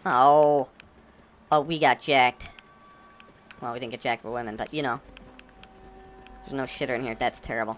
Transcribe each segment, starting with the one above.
Oh. Oh, we got jacked. Well, we didn't get jacked for women, but, you know. There's no shitter in here. That's terrible.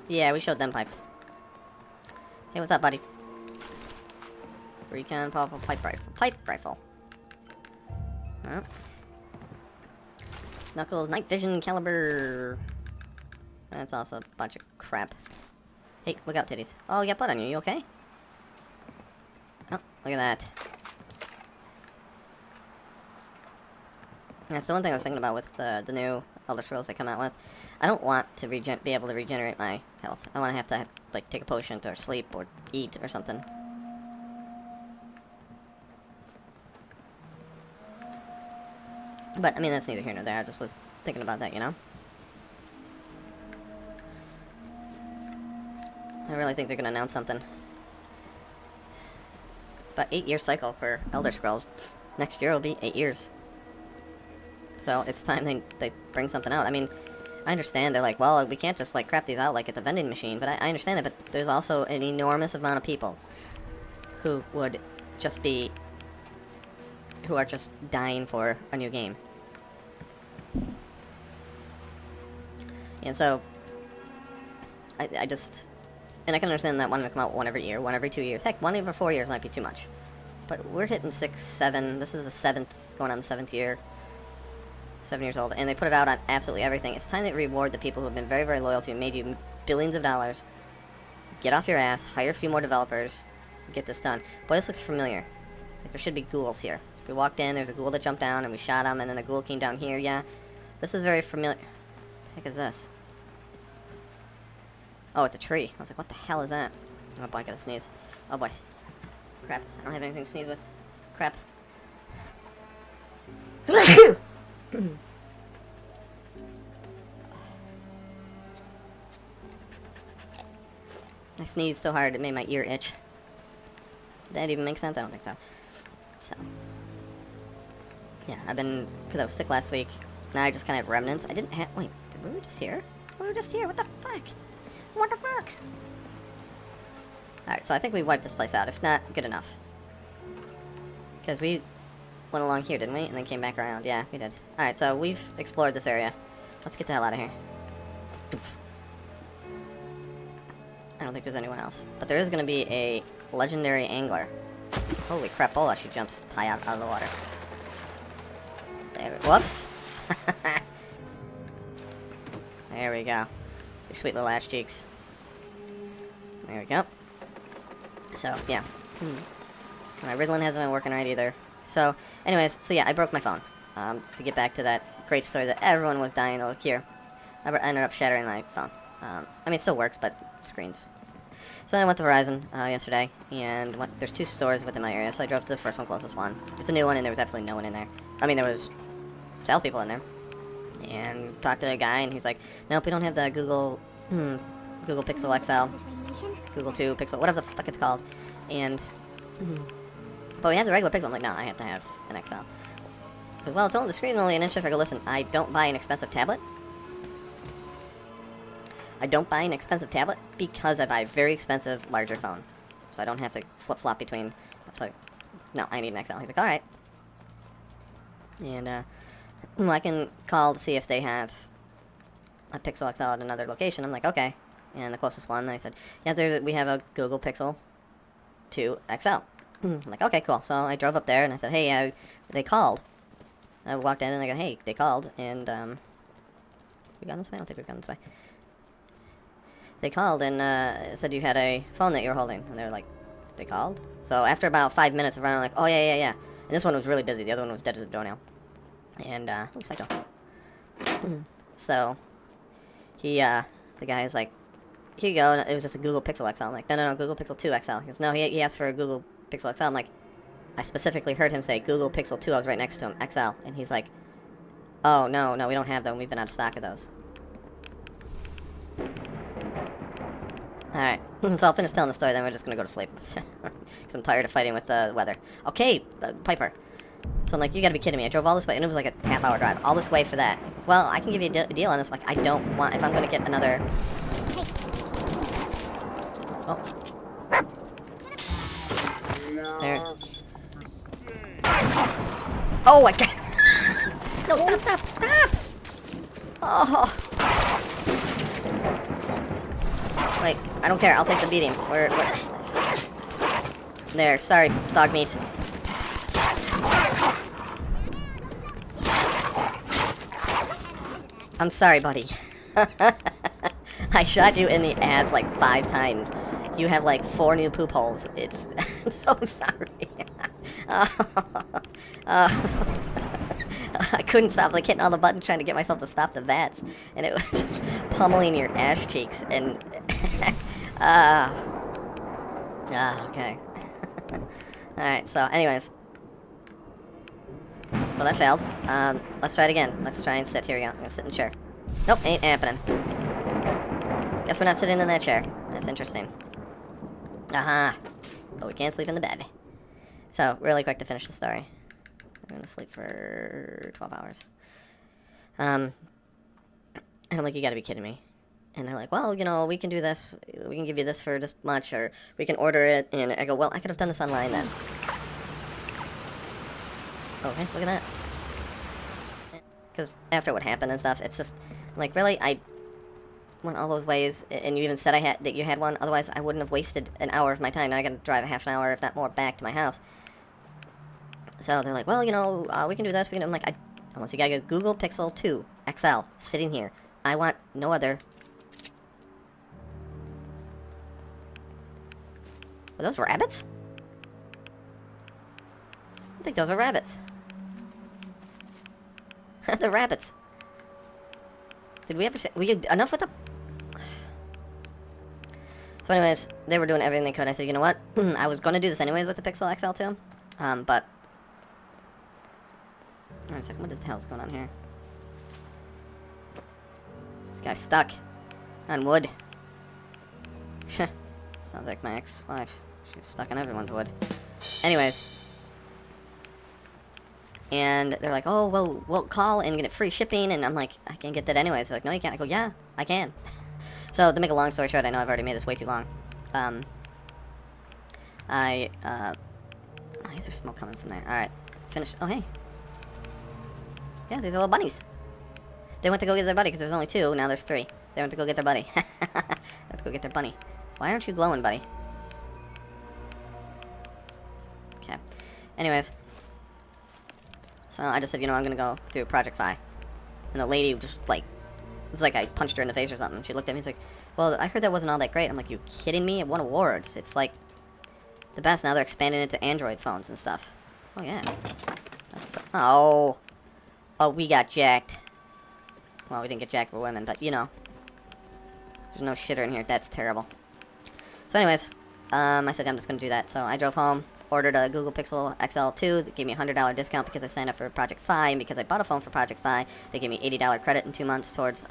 Yeah, we showed them pipes. Hey, what's up, buddy? Recon, powerful pipe rifle. Pipe rifle. Huh? Knuckles, night vision, caliber. That's also a bunch of crap. Hey, look out, titties. Oh, you got blood on you. You okay? Oh, look at that. That's the one thing I was thinking about with the new Elder Scrolls they come out with. I don't want to be able to regenerate my health. I want to have to, like, take a potion or sleep or eat or something. But, I mean, that's neither here nor there. I just was thinking about that, you know? I really think they're going to announce something. It's about 8-year cycle for Elder Scrolls. Next year will be 8 years. So, it's time they bring something out. I mean, I understand they're like, well, we can't just, like, crap these out like at the vending machine, but I understand that, but there's also an enormous amount of people who would just be, who are just dying for a new game. And so, I just, and I can understand that wanting to come out one every year, one every 2 years. Heck, one every 4 years might be too much. But we're hitting 6, 7, this is the 7th, going on the 7th year. 7 years old, and they put it out on absolutely everything. It's time to reward the people who have been very, very loyal to you, made you billions of dollars. Get off your ass, hire a few more developers, get this done. Boy, this looks familiar. Like, there should be ghouls here. We walked in, there's a ghoul that jumped down, and we shot him, and then the ghoul came down here, yeah. This is very familiar. What the heck is this? Oh, it's a tree. I was like, what the hell is that? Oh boy, I gotta sneeze. Oh boy. Crap, I don't have anything to sneeze with. Crap. I sneezed so hard it made my ear itch. Did that even make sense? I don't think so. So, yeah, I've been, because I was sick last week, now I just kind of have remnants. I didn't have, wait, were we just here? We were just here, what the fuck? What the fuck? Alright, so I think we wiped this place out. If not, good enough. Because we went along here, didn't we? And then came back around. Yeah, we did. Alright, so we've explored this area. Let's get the hell out of here. Oof. I don't think there's anyone else. But there is going to be a legendary angler. Holy crapola, she jumps high out of the water. There, whoops. There we go. You sweet little ass cheeks. There we go. So, yeah. My Ritalin hasn't been working right either. So, anyways, so yeah, I broke my phone. To get back to that great story that everyone was dying to look here. I ended up shattering my phone. I mean, it still works, but screens. So I went to Verizon yesterday, and there's 2 stores within my area, so I drove to the first one, closest one. It's a new one, and there was absolutely no one in there. I mean, there was salespeople in there. And talked to a guy, and he's like, nope, we don't have the Google Pixel XL, Google 2 Pixel, whatever the fuck it's called. And, but we have the regular Pixel. I'm like, no, I have to have an XL. But, well, it's only, the screen is only an inch. If I go, listen, I don't buy an expensive tablet. I don't buy an expensive tablet because I buy a very expensive, larger phone. So I don't have to flip-flop between, so, no, I need an XL. He's like, alright. And, well, I can call to see if they have a Pixel XL at another location. I'm like, okay. And the closest one, I said, yeah, we have a Google Pixel 2 XL. I'm like, okay, cool. So I drove up there, and I said, hey, they called. I walked in, and I go, hey, they called, and, we gone this way? I don't think we've gone this way. They called, and, said you had a phone that you were holding. And they were like, they called? So after about 5 minutes of running, I'm like, oh, yeah. And this one was really busy. The other one was dead as a doornail. And, oops, I don't. So, the guy was like, here you go, and it was just a Google Pixel XL. I'm like, no, Google Pixel 2 XL. He goes, no, he asked for a Google Pixel XL. I'm like, I specifically heard him say Google Pixel 2. I was right next to him, XL, and he's like, oh, no, we don't have them. We've been out of stock of those. Alright, so I'll finish telling the story, then we're just gonna go to sleep. Because I'm tired of fighting with the weather. Okay, Piper. So I'm like, you gotta be kidding me. I drove all this way, and it was like a half-hour drive. All this way for that. Goes, well, I can give you a deal on this. I'm like, I don't want, if I'm gonna get another... Oh. There. Oh, I can't. No, stop! Oh. Like, I don't care. I'll take the beating. Where? There. Sorry, Dogmeat. I'm sorry, buddy. I shot you in the ass like 5 times. You have like 4 new poop holes. It's... I'm so sorry. I couldn't stop like hitting all the buttons trying to get myself to stop the VATS. And it was just pummeling your ass cheeks. And... okay. Alright, so anyways. Well, that failed. Let's try it again. Let's try and sit. Here we go. I'm gonna sit in the chair. Nope, ain't happening. Guess we're not sitting in that chair. That's interesting. But we can't sleep in the bed. So, really quick to finish the story. We're gonna sleep for 12 hours. And I'm like, you gotta be kidding me. And they're like, well, you know, we can do this. We can give you this for this much, or we can order it. And I go, well, I could have done this online then. Okay, look at that. Because after what happened and stuff, it's just, like, really, I went all those ways, and you even said that you had one, otherwise I wouldn't have wasted an hour of my time. Now I gotta drive a half an hour, if not more, back to my house. So they're like, well, you know, we can do this, I'm like, unless you gotta get Google Pixel 2 XL sitting here. I want no other. Are those rabbits? I think those are rabbits. The rabbits. Did we ever say... enough with the... So anyways, they were doing everything they could. I said, you know what? I was going to do this anyways with the Pixel XL too. But... Wait a second, what the hell's going on here? This guy's stuck. On wood. Sounds like my ex-wife. She's stuck on everyone's wood. Anyways... And they're like, oh, well, we'll call and get it free shipping. And I'm like, I can't get that anyways. They're like, no, you can't. I go, yeah, I can. So, to make a long story short, I know I've already made this way too long. Why is there smoke coming from there? Alright, finish. Oh, hey. Yeah, these are little bunnies. They went to go get their buddy because there was only 2. Now there's 3. They went to go get their buddy. Let's go get their bunny. Why aren't you glowing, buddy? Okay. Anyways. So I just said, you know, I'm gonna go through Project Fi. And the lady just, like, it's like I punched her in the face or something. She looked at me and was like, well, I heard that wasn't all that great. I'm like, you kidding me? It won awards. It's, like, the best. Now they're expanding it to Android phones and stuff. Oh, yeah. Oh, we got jacked. Well, we didn't get jacked for women, but, you know. There's no shitter in here. That's terrible. So anyways, I said I'm just gonna do that. So I drove home. Ordered a Google Pixel XL2 that gave me a $100 discount because I signed up for Project Fi, and because I bought a phone for Project Fi, they gave me $80 credit in 2 months towards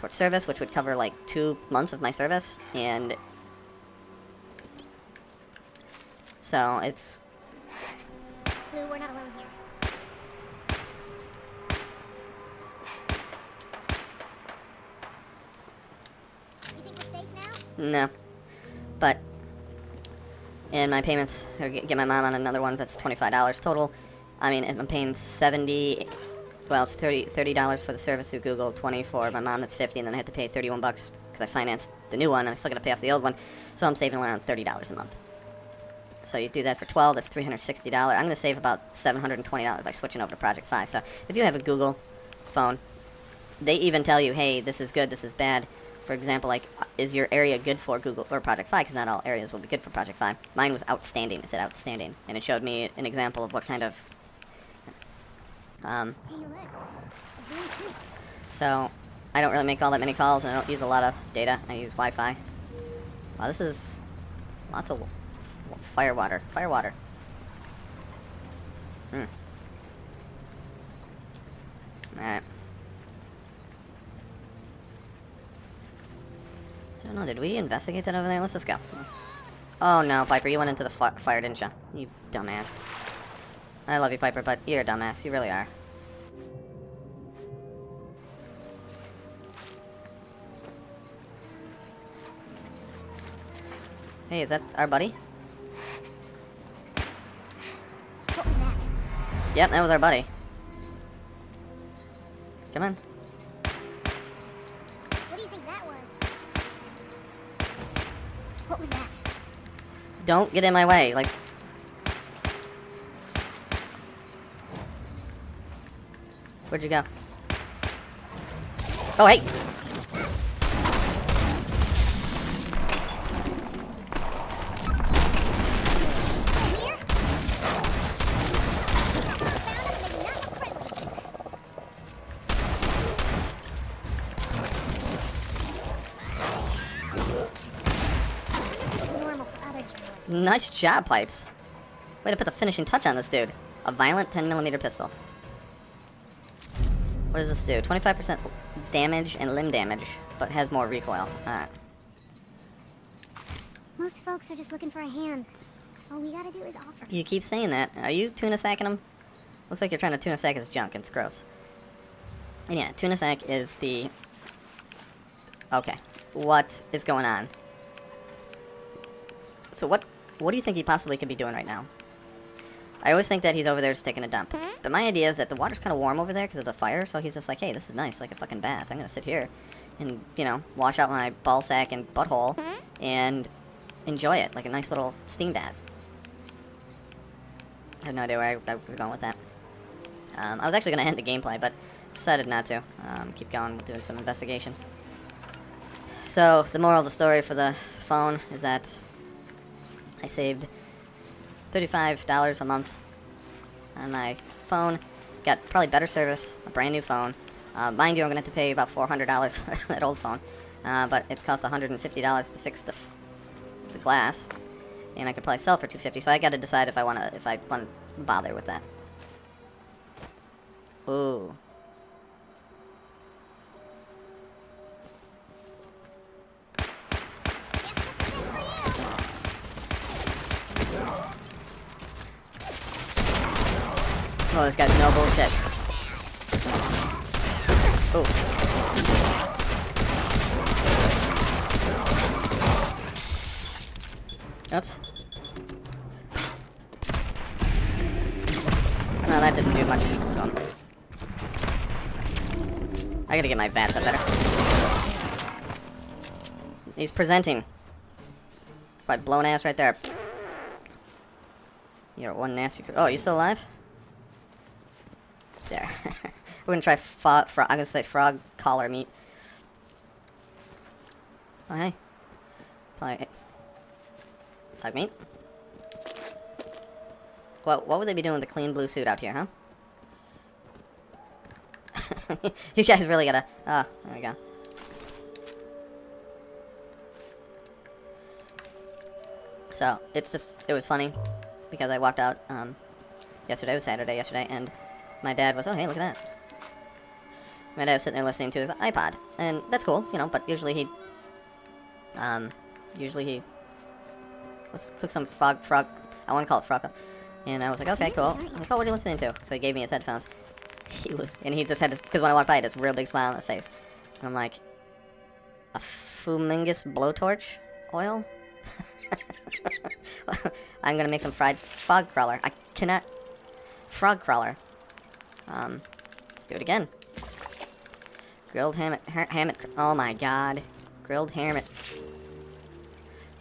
service, which would cover like 2 months of my service, and so it's... Blue, we're not alone here. You think we're safe now? No, but... And my payments, or get my mom on another one, that's $25 total. I mean, if I'm paying 70, well, it's $30 for the service through Google, 20 for my mom, that's 50, and then I have to pay 31 bucks because I financed the new one, and I still got to pay off the old one. So I'm saving around $30 a month. So you do that for 12, that's $360. I'm going to save about $720 by switching over to Project Fi. So if you have a Google phone, they even tell you, hey, this is good, this is bad. For example, like, is your area good for Google or Project Fi? Because not all areas will be good for Project Fi. Mine was outstanding. It said outstanding. And it showed me an example of what kind of... Hey, look. A blue suit. So, I don't really make all that many calls, and I don't use a lot of data. I use Wi-Fi. Wow, this is lots of fire water. Fire water. Alright. I don't know, did we investigate that over there? Let's just go. Oh no, Piper, you went into the fire, didn't you? You dumbass. I love you, Piper, but you're a dumbass. You really are. Hey, is that our buddy? What was that? Yep, that was our buddy. Come on. What do you think that was? What was that? Don't get in my way, like... Where'd you go? Oh, hey! Here? Normal for other journalists. Nice job, Pipes. Way to put the finishing touch on this dude. A violent 10mm pistol. What does this do? 25% damage and limb damage, but has more recoil. Alright. Most folks are just looking for a hand. All we gotta do is offer. You keep saying that. Are you tuna sacking him? Looks like you're trying to tuna sack his junk. It's gross. And yeah, tuna sack is the... Okay. What is going on? So what do you think he possibly could be doing right now? I always think that he's over there just taking a dump. But my idea is that the water's kind of warm over there because of the fire, so he's just like, hey, this is nice, like a fucking bath. I'm going to sit here and, you know, wash out my ball sack and butthole and enjoy it, like a nice little steam bath. I have no idea where I was going with that. I was actually going to end the gameplay, but decided not to. Keep going, doing some investigation. So, the moral of the story for the phone is that I saved $35 a month on my phone. Got probably better service, a brand new phone. Mind you, I'm going to have to pay about $400 for that old phone. But it costs $150 to fix the glass. And I could probably sell for $250, so I got to decide if I want to bother with that. Ooh. Oh, this guy's no bullshit. Ooh. Oops. No, that didn't do much to him. I gotta get my VATS up better. He's presenting. By blown ass right there. You're one nasty... Oh, you still alive? There. We're gonna try I'm gonna say frog collar meat. Oh, hey. Probably... Dogmeat? Well, what would they be doing with the clean blue suit out here, huh? You guys really gotta... Oh, there we go. So, it's just... It was funny. Because I walked out, yesterday was Saturday yesterday, and my dad was, oh, hey, look at that. My dad was sitting there listening to his iPod, and that's cool, you know, but usually he, let's cook some frog, I want to call it frog, and I was like, okay, cool. I'm like, oh, what are you listening to? So he gave me his headphones. He just had this, because when I walked by, he had this real big smile on his face. And I'm like, a Fumingus blowtorch oil? I'm gonna make some fried frog crawler. I cannot... Frog crawler. Let's do it again. Grilled hermit... Oh my god. Grilled hermit...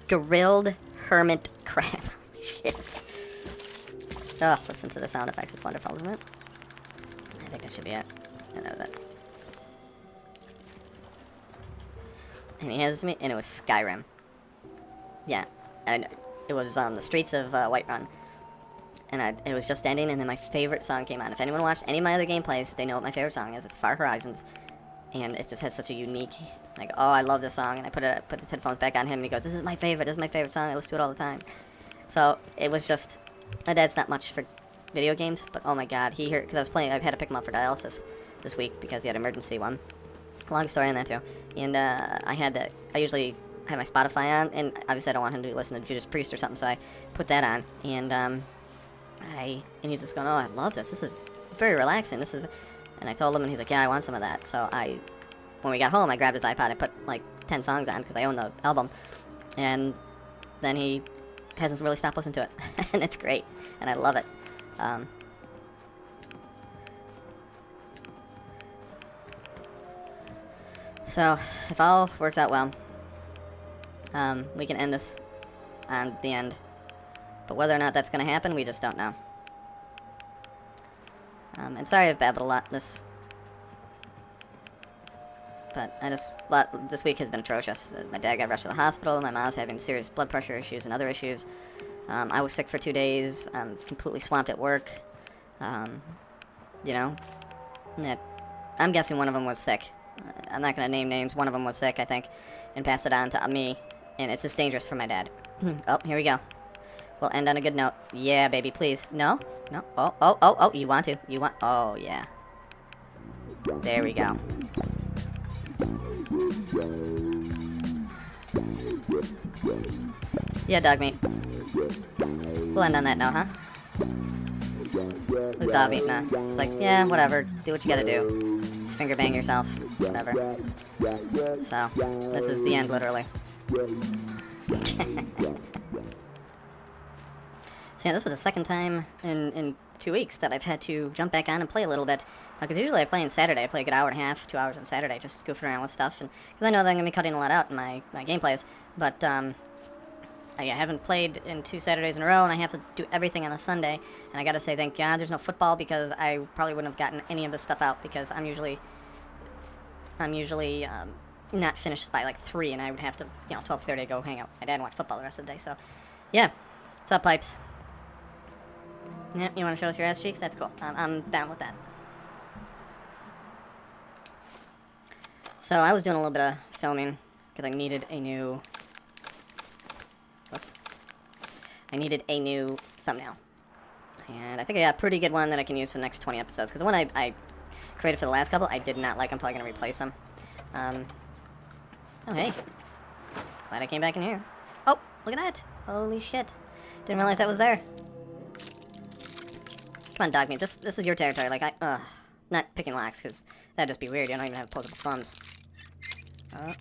Grilled hermit crab. Shit. Oh, listen to the sound effects. It's wonderful, isn't it? I think that should be it. I know that. And he has me... And it was Skyrim. Yeah. And it was on the streets of Whiterun. And it was just ending, and then my favorite song came on. If anyone watched any of my other gameplays, they know what my favorite song is. It's Far Horizons. And it just has such a unique, like, oh, I love this song. And I put his headphones back on him, and he goes, this is my favorite song. I listen to it all the time. So, it was just, my dad's not much for video games, but oh my god, he heard, because I've had to pick him up for dialysis this week because he had an emergency one. Long story on that too. And I usually have my Spotify on, and obviously I don't want him to listen to Judas Priest or something, so I put that on, and he's just going, oh, I love this. This is very relaxing. And I told him, and he's like, yeah, I want some of that. So when we got home, I grabbed his iPod, I put like 10 songs on because I own the album, and then he hasn't really stopped listening to it, and it's great, and I love it. So if all works out well, we can end this on the end, but whether or not that's going to happen, we just don't know. And sorry I've babbled a lot this, but this week has been atrocious. My dad got rushed to the hospital, my mom's having serious blood pressure issues and other issues. I was sick for 2 days, completely swamped at work, you know, I'm guessing one of them was sick. I'm not going to name names. One of them was sick, I think, and passed it on to me, and it's just dangerous for my dad. Oh, here we go. We'll end on a good note. Yeah, baby, please. No? No? Oh, you want to. Oh, yeah. There we go. Yeah, Dogmeat. We'll end on that note, huh? The Dogmeat, nah. It's like, yeah, whatever. Do what you gotta do. Finger bang yourself. Whatever. So, this is the end, literally. So yeah, this was the second time in 2 weeks that I've had to jump back on and play a little bit. Because usually I play on Saturday. I play a good hour and a half, 2 hours on Saturday, just goofing around with stuff. And because I know that I'm going to be cutting a lot out in my gameplays. But I haven't played in 2 Saturdays in a row, and I have to do everything on a Sunday. And I got to say, thank God there's no football, because I probably wouldn't have gotten any of this stuff out, because I'm usually not finished by like 3, and I would have to, 12:30 go hang out with my dad and watch football the rest of the day. So, yeah. What's up, Pipes? Yeah, you want to show us your ass cheeks? That's cool. I'm down with that. So I was doing a little bit of filming because I needed a new... Whoops. I needed a new thumbnail. And I think I got a pretty good one that I can use for the next 20 episodes. Because the one I created for the last couple, I did not like. I'm probably going to replace them. Oh, hey. Glad I came back in here. Oh, look at that. Holy shit. Didn't realize that was there. Come on, Dogmeat. This is your territory. Like, not picking locks, because that'd just be weird. You don't even have opposable thumbs. Oh.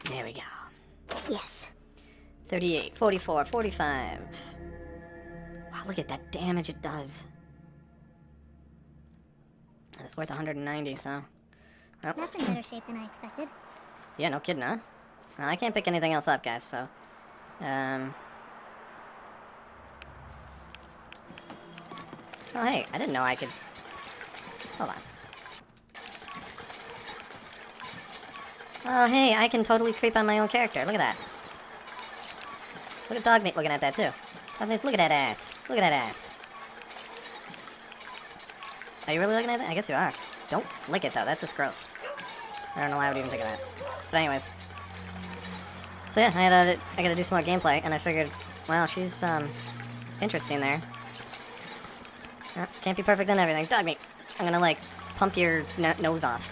There we go. Yes. 38, 44, 45. Wow, look at that damage it does. And it's worth 190, so... Well. That's in better shape than I expected. Yeah, no kidding, huh? Well, I can't pick anything else up, guys, so... Oh, hey, I didn't know I could... Hold on. Oh, hey, I can totally creep on my own character. Look at that. Look at Dogmeat looking at that, too. Dogmeat, look at that ass. Look at that ass. Are you really looking at it? I guess you are. Don't lick it, though. That's just gross. I don't know why I would even think of that. But anyways. So yeah, I gotta do some more gameplay, and I figured, well, she's, interesting there. Can't be perfect on everything. Dogmeat, I'm gonna, like, pump your nose off.